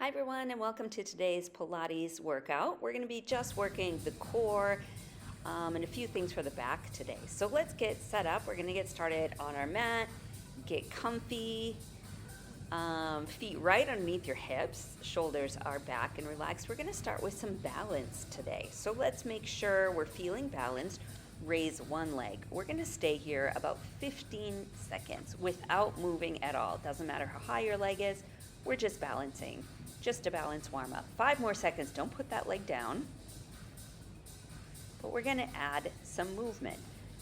Hi everyone, and welcome to today's Pilates workout. We're going to be just working the core and a few things for the back today. So let's get set up. We're going to get started on our mat, get comfy, feet right underneath your hips, shoulders are back and relaxed. We're going to start with some balance today. So let's make sure we're feeling balanced. Raise one leg. We're going to stay here about 15 seconds without moving at all. Doesn't matter how high your leg is, we're just balancing. Just a balance warm up. 5 more seconds, don't put that leg down. But we're gonna add some movement.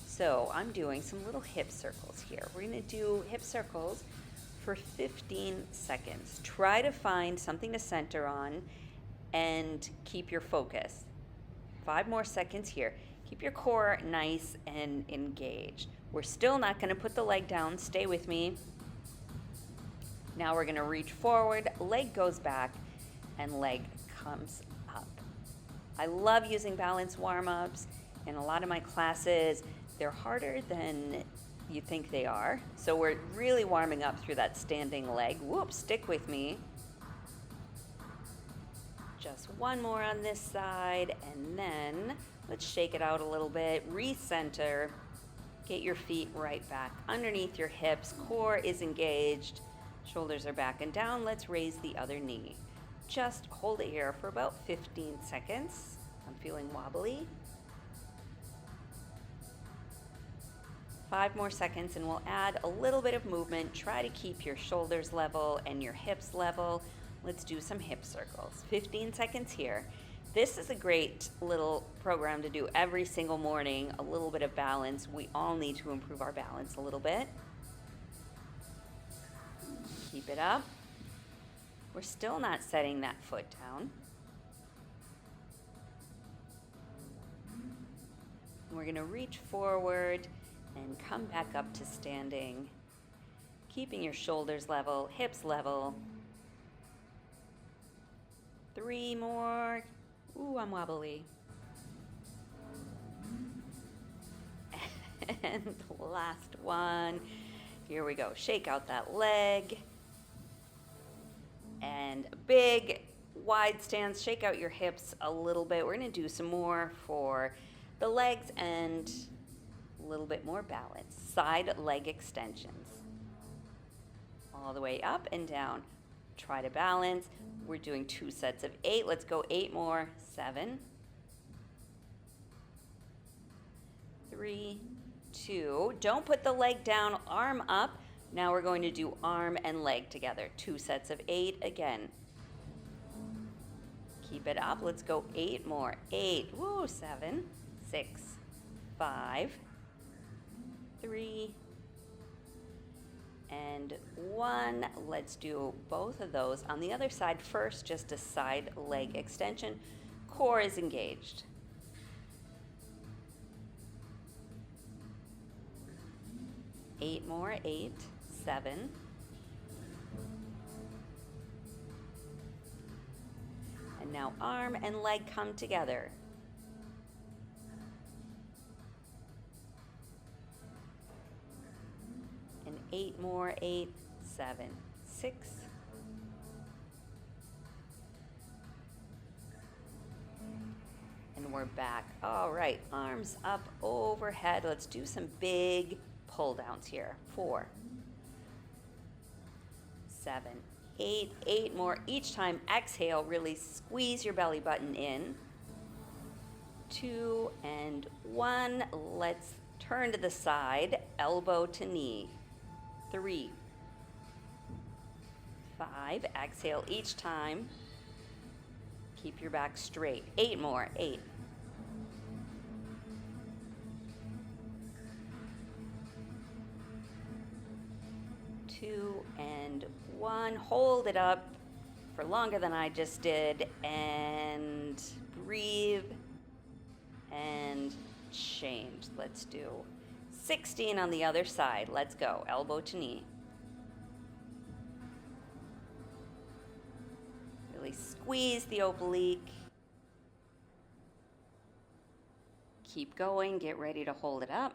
So I'm doing some little hip circles here. We're gonna do hip circles for 15 seconds. Try to find something to center on and keep your focus. 5 more seconds here. Keep your core nice and engaged. We're still not gonna put the leg down, stay with me. Now we're gonna reach forward, leg goes back, and leg comes up. I love using balance warm-ups. In a lot of my classes, they're harder than you think they are. So we're really warming up through that standing leg. Whoops, stick with me. Just one more on this side, and then let's shake it out a little bit, recenter, get your feet right back underneath your hips, core is engaged, shoulders are back and down. Let's raise the other knee. Just hold it here for about 15 seconds. I'm feeling wobbly. 5 more seconds and we'll add a little bit of movement. Try to keep your shoulders level and your hips level. Let's do some hip circles. 15 seconds here. This is a great little program to do every single morning. A little bit of balance. We all need to improve our balance a little bit. Keep it up. We're still not setting that foot down. We're going to reach forward and come back up to standing, keeping your shoulders level, hips level. 3 more. Ooh, I'm wobbly. And the last one. Here we go. Shake out that leg. And big wide stance. Shake out your hips a little bit. We're going to do some more for the legs and a little bit more balance. Side leg extensions. All the way up and down. Try to balance. We're doing 2 sets of 8. Let's go 8 more. 7. 3, 2. Don't put the leg down, arm up. Now we're going to do arm and leg together. 2 sets of 8 again. Keep it up. Let's go 8 more. 8. Woo, 7, 6, 5, 3, and 1. Let's do both of those. On the other side first, just a side leg extension. Core is engaged. Eight more. 8, 7, and now arm and leg come together. And 8 more. 8, 7, 6, and we're back. All right, arms up overhead. Let's do some big pull downs here. 4, 7, 8, 8 more. Each time, exhale, really squeeze your belly button in. 2 and 1. Let's turn to the side, elbow to knee. 3, 5. Exhale each time. Keep your back straight. 8 more. 8. 2 and 1. Hold it up for longer than I just did and breathe and change. Let's do 16 on the other side. Let's go. Elbow to knee. Really squeeze the oblique. Keep going. Get ready to hold it up.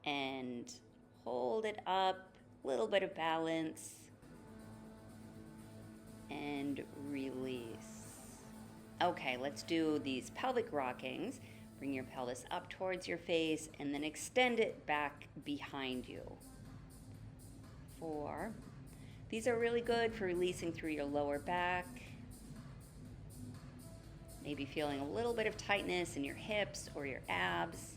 And hold it up. Little bit of balance. and release. Okay, let's do these pelvic rockings. Bring your pelvis up towards your face and then extend it back behind you. 4. These are really good for releasing through your lower back. Maybe feeling a little bit of tightness in your hips or your abs.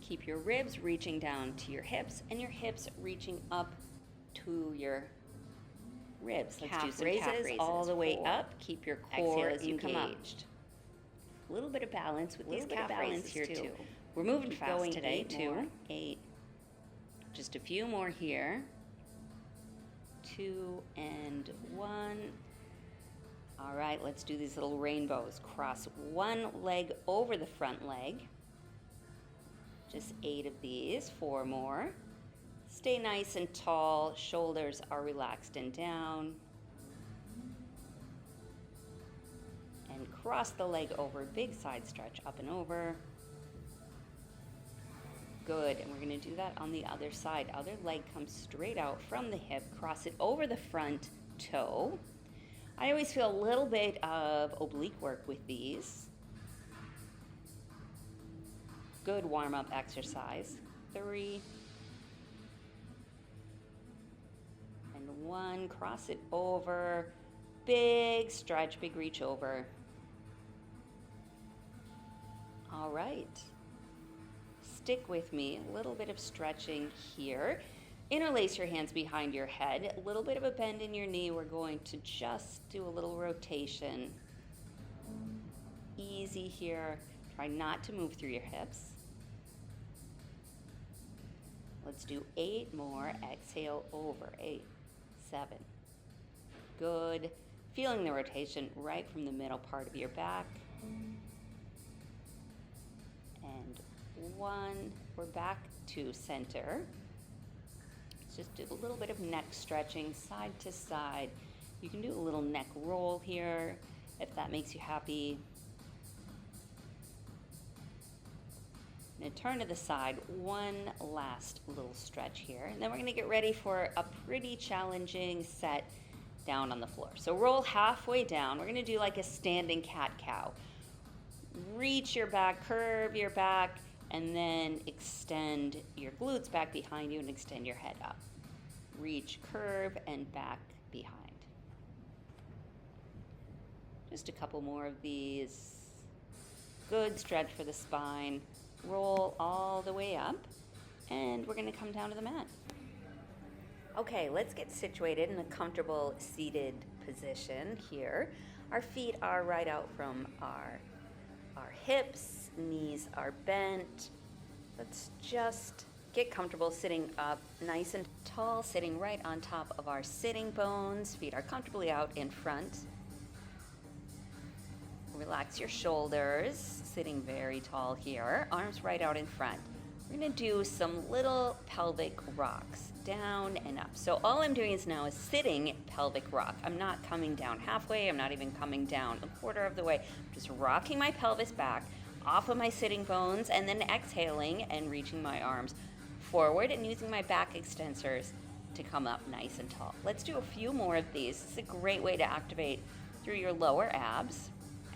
Keep your ribs reaching down to your hips and your hips reaching up to your ribs. Let's do some calf raises all the way up. Keep your core engaged. A little bit of balance with these calf raises here too. We're moving fast today too. 8. Just a few more here. 2 and 1. All right, let's do these little rainbows. Cross one leg over the front leg. Just 8 of these. 4 more. Stay nice and tall. Shoulders are relaxed and down. And cross the leg over. Big side stretch up and over. Good. And we're going to do that on the other side. Other leg comes straight out from the hip. Cross it over the front toe. I always feel a little bit of oblique work with these. Good warm-up exercise. 3 and 1. Cross it over. Big stretch, big reach over. All right. Stick with me. A little bit of stretching here. Interlace your hands behind your head. A little bit of a bend in your knee. We're going to just do a little rotation. Easy here. Try not to move through your hips. Let's do 8 more. Exhale over. 8, 7. Good. Feeling the rotation right from the middle part of your back. And 1. We're back to center. Let's just do a little bit of neck stretching side to side. You can do a little neck roll here if that makes you happy. And turn to the side, one last little stretch here. And then we're gonna get ready for a pretty challenging set down on the floor. So roll halfway down. We're gonna do like a standing cat-cow. Reach your back, curve your back, and then extend your glutes back behind you and extend your head up. Reach, curve, and back behind. Just a couple more of these. Good stretch for the spine. Roll all the way up, and we're going to come down to the mat. Okay, let's get situated in a comfortable seated position here. Our feet are right out from our hips, knees are bent. Let's just get comfortable sitting up nice and tall, sitting right on top of our sitting bones. Feet are comfortably out in front. Relax your shoulders, sitting very tall here. Arms right out in front. We're gonna do some little pelvic rocks, down and up. So all I'm doing is now a sitting pelvic rock. I'm not coming down halfway, I'm not even coming down a quarter of the way. I'm just rocking my pelvis back off of my sitting bones and then exhaling and reaching my arms forward and using my back extensors to come up nice and tall. Let's do a few more of these. This is a great way to activate through your lower abs.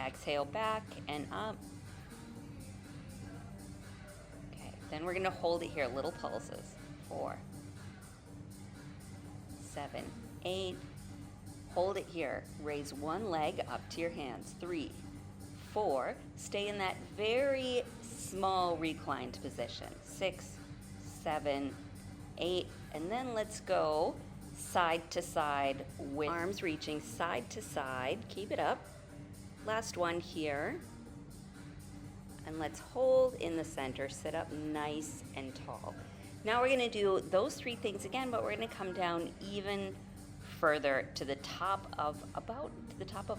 Exhale back and up. Okay, then we're going to hold it here, little pulses. 4, 7, 8. Hold it here. Raise one leg up to your hands. 3, 4. Stay in that very small reclined position. 6, 7, 8. And then let's go side to side with arms reaching side to side. Keep it up. Last one here. And let's hold in the center, sit up nice and tall. Now we're gonna do those 3 things again, but we're gonna come down even further to the top of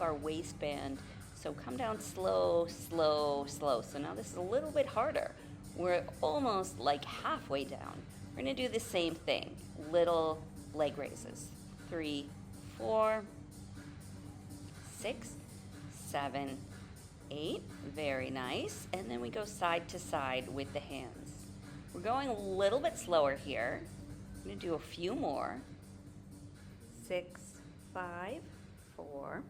our waistband. So come down slow, slow, slow. So now this is a little bit harder. We're almost like halfway down. We're gonna do the same thing, little leg raises. 3, 4, 6, 7, 8, very nice. And then we go side to side with the hands. We're going a little bit slower here. I'm gonna do a few more. 6, 5, 4.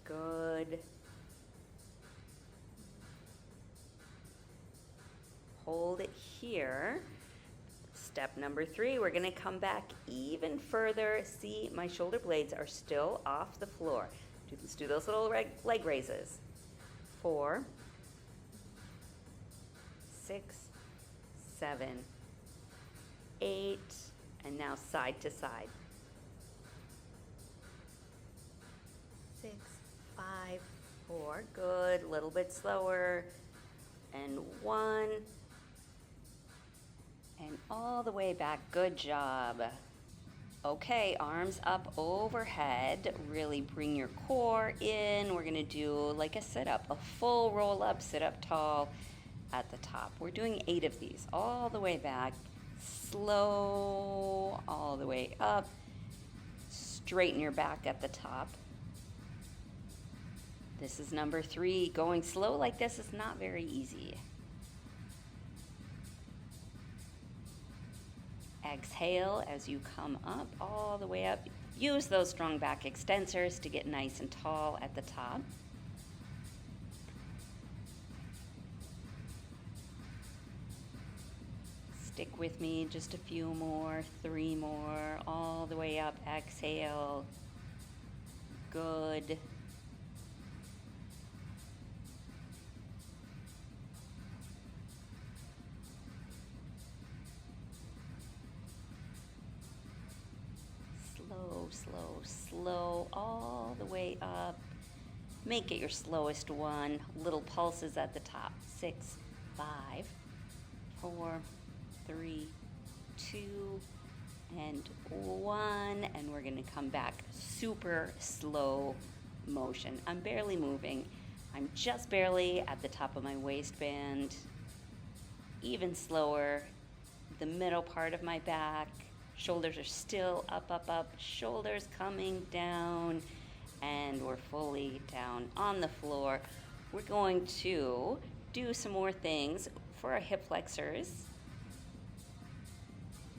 Good. Hold it here. Step number 3, we're going to come back even further. See, my shoulder blades are still off the floor. Let's do those little leg raises. 4, 6, 7, 8, and now side to side. 6, 5, 4, good, a little bit slower, and 1, and all the way back, good job. Okay, arms up overhead, really bring your core in. We're gonna do like a sit-up, a full roll-up, sit up tall at the top. We're doing 8 of these, all the way back, slow, all the way up, straighten your back at the top. This is number 3. Going slow like this is not very easy. Exhale as you come up, all the way up. Use those strong back extensors to get nice and tall at the top. Stick with me, just a few more, 3 more, all the way up. Exhale. Good. Slow, slow, all the way up. Make it your slowest one. Little pulses at the top. 6, 5, 4, 3, 2, and 1. And we're going to come back super slow motion. I'm barely moving. I'm just barely at the top of my waistband. Even slower. The middle part of my back. Shoulders are still up, up, up. Shoulders coming down. And we're fully down on the floor. We're going to do some more things for our hip flexors.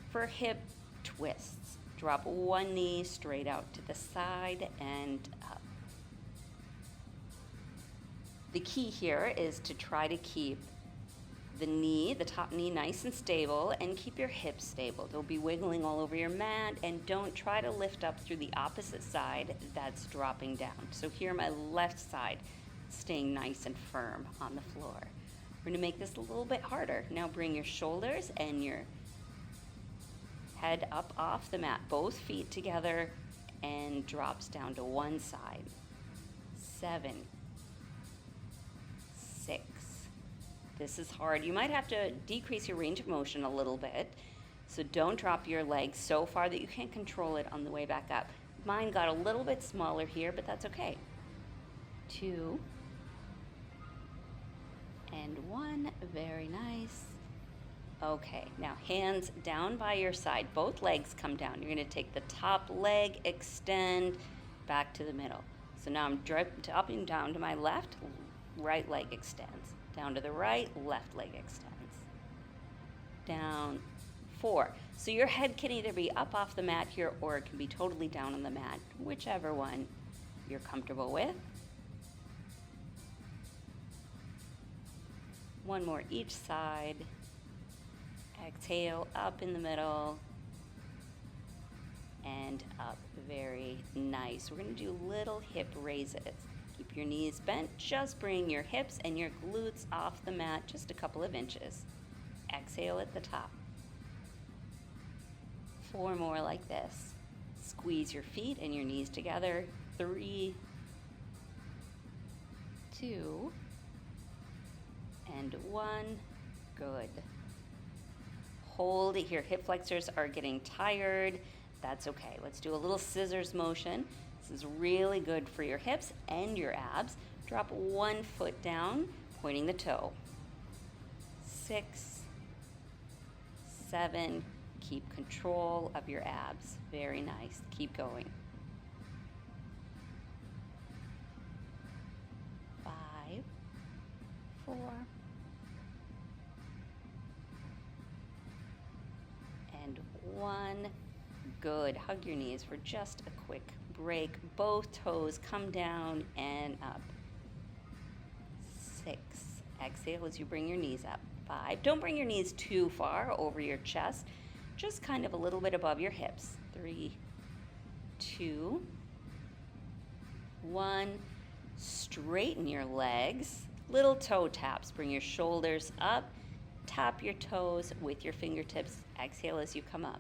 For hip twists, drop one knee straight out to the side and up. The key here is to try to keep the knee, the top knee, nice and stable, and keep your hips stable. They'll be wiggling all over your mat, and don't try to lift up through the opposite side that's dropping down. So here, my left side, staying nice and firm on the floor. We're gonna make this a little bit harder. Now bring your shoulders and your head up off the mat, both feet together, and drops down to one side. 7, 6. This is hard. You might have to decrease your range of motion a little bit. So don't drop your legs so far that you can't control it on the way back up. Mine got a little bit smaller here, but that's okay. 2 and 1. Very nice. Okay, now hands down by your side. Both legs come down. You're going to take the top leg, extend back to the middle. So now I'm dropping down to my left, right leg extends. Down to the right, left leg extends. Down, 4. So your head can either be up off the mat here or it can be totally down on the mat, whichever one you're comfortable with. 1 more each side. Exhale, up in the middle, and up. Very nice. We're going to do little hip raises. Keep your knees bent. Just bring your hips and your glutes off the mat just a couple of inches. Exhale at the top. 4 more like this. Squeeze your feet and your knees together. 3, 2, and 1. Good. Hold it here. Hip flexors are getting tired. That's okay. Let's do a little scissors motion. This is really good for your hips and your abs. Drop 1 foot down, pointing the toe. 6, 7. Keep control of your abs. Very nice. Keep going. 5, 4, and 1. Good. Hug your knees for just a quick break. Both toes come down and up. 6. Exhale as you bring your knees up. 5. Don't bring your knees too far over your chest, just kind of a little bit above your hips. 3, 2, 1. Straighten your legs. Little toe taps. Bring your shoulders up. Tap your toes with your fingertips. Exhale as you come up.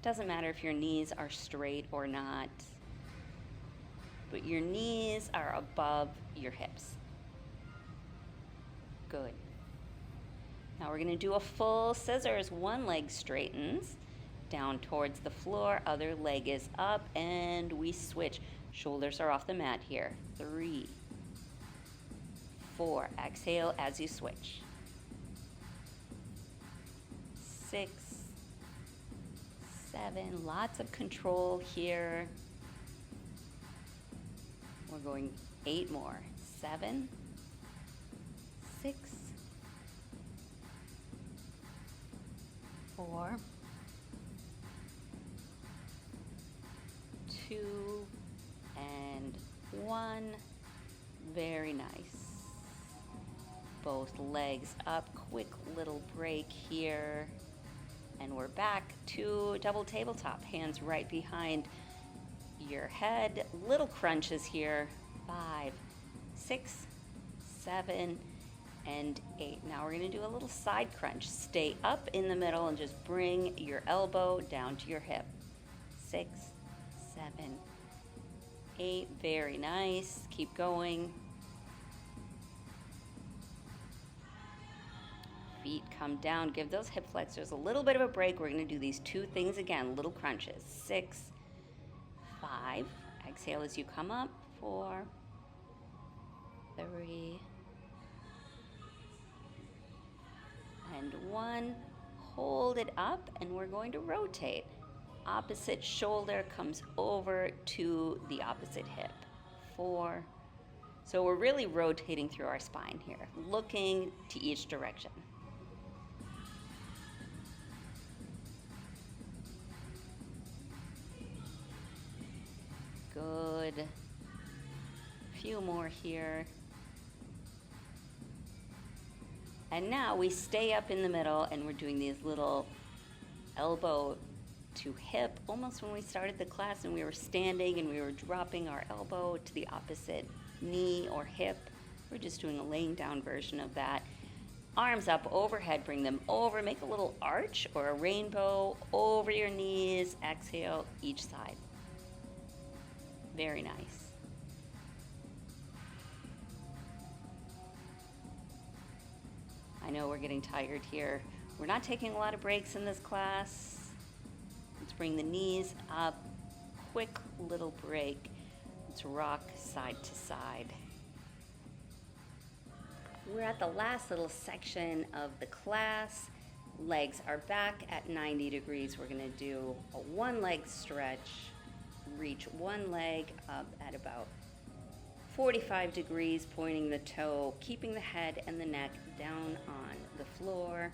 Doesn't matter if your knees are straight or not, but your knees are above your hips. Good. Now we're going to do a full scissors. One leg straightens down towards the floor, other leg is up, and we switch. Shoulders are off the mat here. 3, 4. Exhale as you switch. 6, 7. Lots of control here. We're going 8 more. 7, 6, 4, 2, and 1. Very nice. Both legs up. Quick little break here. And we're back to double tabletop. Hands right behind your head. Little crunches here. 5, 6, 7, and 8. Now we're going to do a little side crunch. Stay up in the middle and just bring your elbow down to your hip. 6, 7, 8. Very nice. Keep going. Feet come down. Give those hip flexors a little bit of a break. We're going to do these 2 things again. Little crunches. 6, 5. Exhale as you come up. 4, 3, and 1. Hold it up, and we're going to rotate. Opposite shoulder comes over to the opposite hip. 4. So we're really rotating through our spine here, looking to each direction. Good. Few more here. And now we stay up in the middle and we're doing these little elbow to hip, almost when we started the class and we were standing and we were dropping our elbow to the opposite knee or hip. We're just doing a laying down version of that. Arms up overhead, bring them over, make a little arch or a rainbow over your knees. Exhale each side. Very nice. I know we're getting tired here. We're not taking a lot of breaks in this class. Let's bring the knees up. Quick little break. Let's rock side to side. We're at the last little section of the class. Legs are back at 90 degrees. We're going to do a 1-leg stretch. Reach one leg up at about 45 degrees, pointing the toe, keeping the head and the neck down on the floor.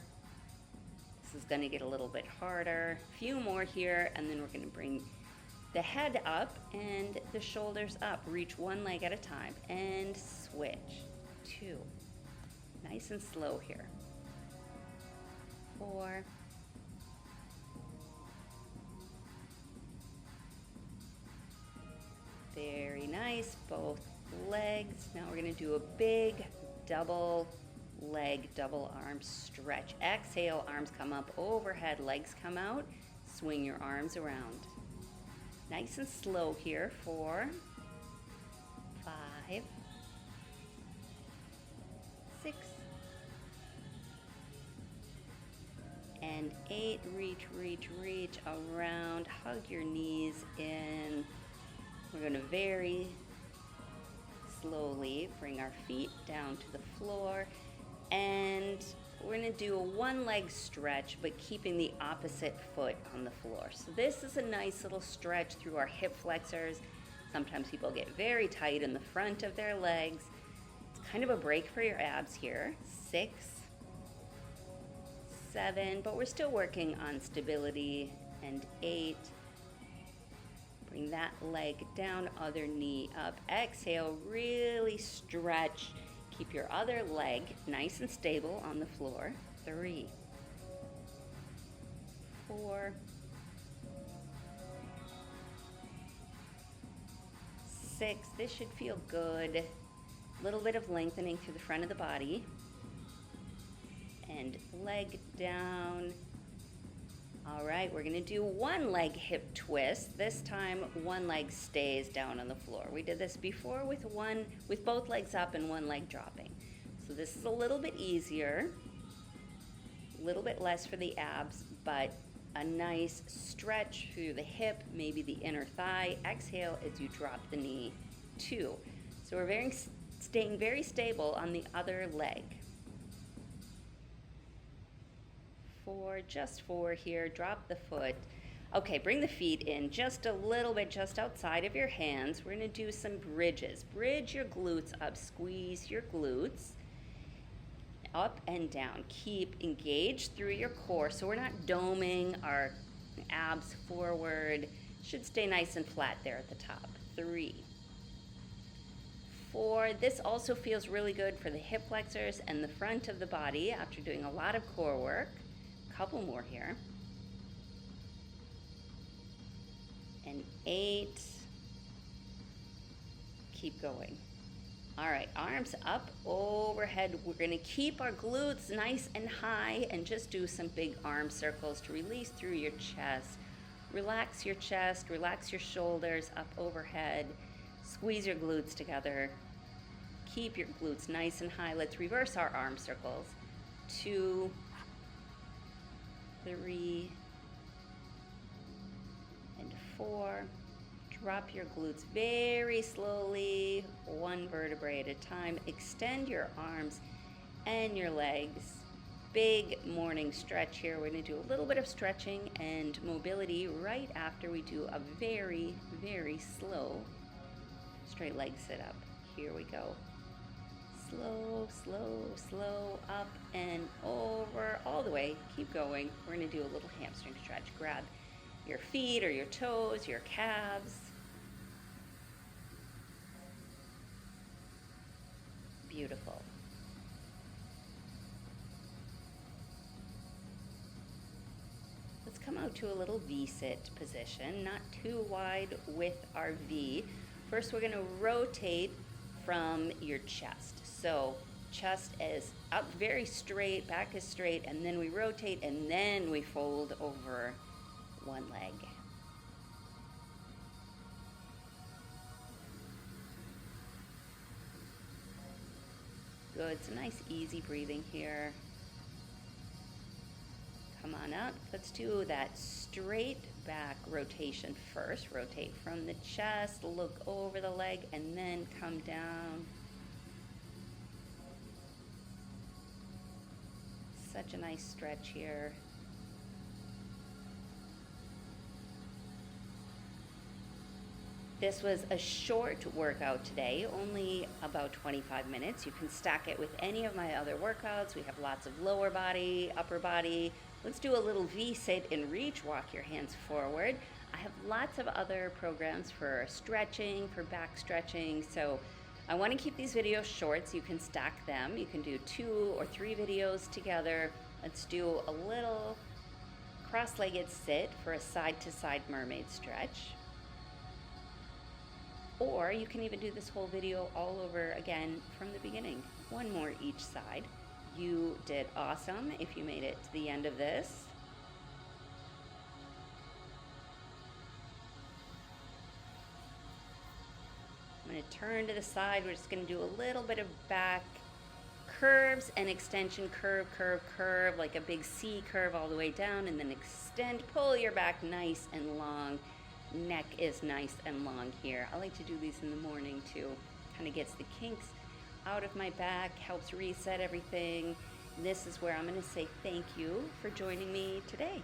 This is going to get a little bit harder. A few more here, and then we're going to bring the head up and the shoulders up. Reach one leg at a time and switch. 2. Nice and slow here. 4. Very nice, both legs. Now we're going to do a big double leg, double arm stretch. Exhale, arms come up overhead, legs come out. Swing your arms around. Nice and slow here. 4, 5, 6, and 8. Reach, reach, reach around. Hug your knees in. We're going to very slowly bring our feet down to the floor, and we're going to do a 1-leg stretch, but keeping the opposite foot on the floor. So this is a nice little stretch through our hip flexors. Sometimes people get very tight in the front of their legs. It's kind of a break for your abs here. 6, 7, but we're still working on stability. and 8. Bring that leg down, other knee up. Exhale, really stretch. Keep your other leg nice and stable on the floor. 3, 4, 6. This should feel good. A little bit of lengthening through the front of the body. And leg down. All right, we're gonna do one leg hip twist. This time, one leg stays down on the floor. We did this before with both legs up and one leg dropping. So this is a little bit easier, a little bit less for the abs, but a nice stretch through the hip, maybe the inner thigh. Exhale as you drop the knee. 2. So we're staying very stable on the other leg. 4, just 4 here, drop the foot. Okay, bring the feet in just a little bit, just outside of your hands. We're gonna do some bridges. Bridge your glutes up, squeeze your glutes up and down. Keep engaged through your core, so we're not doming our abs forward. Should stay nice and flat there at the top. 3, 4. This also feels really good for the hip flexors and the front of the body after doing a lot of core work. Couple more here. And 8. Keep going. All right, arms up, overhead. We're gonna keep our glutes nice and high and just do some big arm circles to release through your chest. Relax your chest, relax your shoulders up overhead. Squeeze your glutes together. Keep your glutes nice and high. Let's reverse our arm circles. 2, 3, and 4. Drop your glutes very slowly, one vertebrae at a time. Extend your arms and your legs. Big morning stretch here. We're going to do a little bit of stretching and mobility right after we do a very, very slow straight leg sit up. Here we go. Slow, slow, slow, up and over, all the way. Keep going. We're going to do a little hamstring stretch. Grab your feet or your toes, your calves. Beautiful. Let's come out to a little V-sit position, not too wide with our V. First, we're going to rotate from your chest. So chest is up very straight, back is straight, and then we rotate, and then we fold over one leg. Good, some nice easy breathing here. Come on up. Let's do that straight back rotation first. Rotate from the chest, look over the leg, and then come down. Such a nice stretch here. This was a short workout today, only about 25 minutes. You can stack it with any of my other workouts. We have lots of lower body, upper body. Let's do a little V-sit and reach. Walk your hands forward. I have lots of other programs for stretching, for back stretching. So I want to keep these videos short so you can stack them. You can do 2 or 3 videos together. Let's do a little cross-legged sit for a side-to-side mermaid stretch. Or you can even do this whole video all over again from the beginning. 1 more each side. You did awesome if you made it to the end of this. I'm going to turn to the side. We're just going to do a little bit of back curves and extension, curve, curve, curve, like a big C curve all the way down, and then extend, pull your back nice and long. Neck is nice and long here. I like to do these in the morning too. Kind of gets the kinks out of my back, helps reset everything. This is where I'm going to say thank you for joining me today.